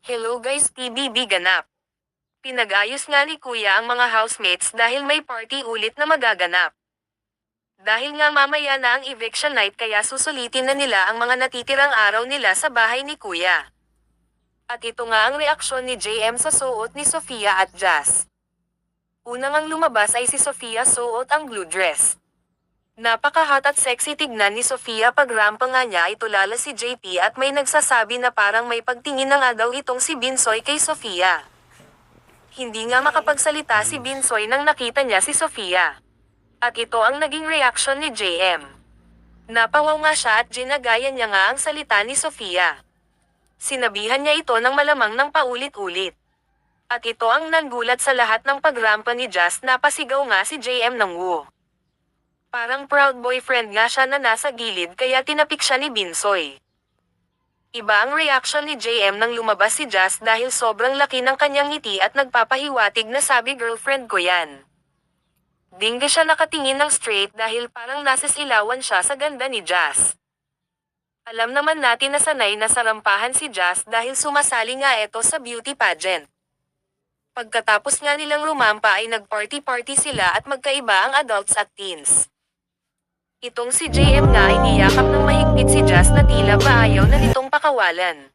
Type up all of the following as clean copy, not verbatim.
Hello guys, PBB ganap. Pinag-ayos nga ni Kuya ang mga housemates dahil may party ulit na magaganap. Dahil nga mamaya na ang eviction night kaya susulitin na nila ang mga natitirang araw nila sa bahay ni Kuya. At ito nga ang reaksyon ni JM sa suot ni Sofia at Jazz. Unang ang lumabas ay si Sofia suot ang blue dress. Napaka-hot at sexy tignan ni Sofia pag rampa nga niya ay tulala si JP at may nagsasabi na parang may pagtingin na nga daw itong si Binsoy kay Sofia. Hindi nga makapagsalita si Binsoy nang nakita niya si Sofia. At ito ang naging reaction ni JM. Napawaw nga siya at ginagayan niya nga ang salita ni Sofia. Sinabihan niya ito ng malamang ng paulit-ulit. At ito ang nanggulat sa lahat ng pagrampa ni Jazz na pasigaw nga si JM ng woo. Parang proud boyfriend nga siya na nasa gilid kaya tinapik siya ni Binsoy. Iba ang reaction ni JM nang lumabas si Jazz dahil sobrang laki ng kanyang ngiti at nagpapahiwatig na sabi girlfriend ko yan. Dingga siya nakatingin ng straight dahil parang nasisilawan siya sa ganda ni Jazz. Alam naman natin na sanay na sarampahan si Jazz dahil sumasali nga ito sa beauty pageant. Pagkatapos nga nilang rumampa ay nag-party-party sila at magkaiba ang adults at teens. Itong si JM nga ay niyakap ng mahigpit si Jazz na tila ba ayaw na nitong pakawalan.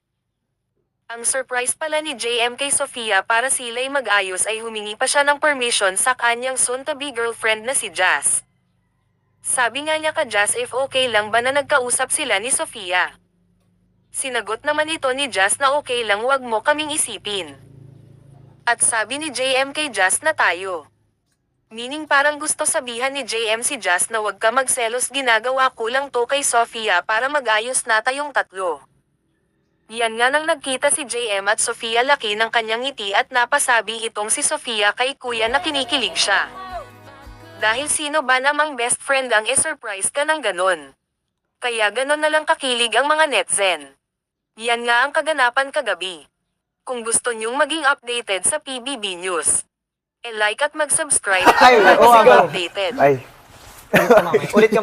Ang surprise pala ni JM kay Sofia para sila'y mag-ayos ay humingi pa siya ng permission sa kanyang soon-to-be girlfriend na si Jazz. Sabi nga niya ka Jazz if okay lang ba na nagkausap sila ni Sofia. Sinagot naman ito ni Jazz na okay lang wag mo kaming isipin. At sabi ni JM kay Jazz na tayo. Meaning parang gusto sabihan ni JM si Jazz na wag ka magselos ginagawa ko lang to kay Sofia para mag-ayos na tayong tatlo. Yan nga nang nagkita si JM at Sofia laki ng kanyang ngiti at napasabi itong si Sofia kay Kuya na kinikilig siya. Dahil sino ba namang best friend ang i-surprise ka ng ganon? Kaya ganon na lang kakilig ang mga netizen. Yan nga ang kaganapan kagabi. Kung gusto nyong maging updated sa PBB News, like at mag-subscribe para lagi updated. Ulit ka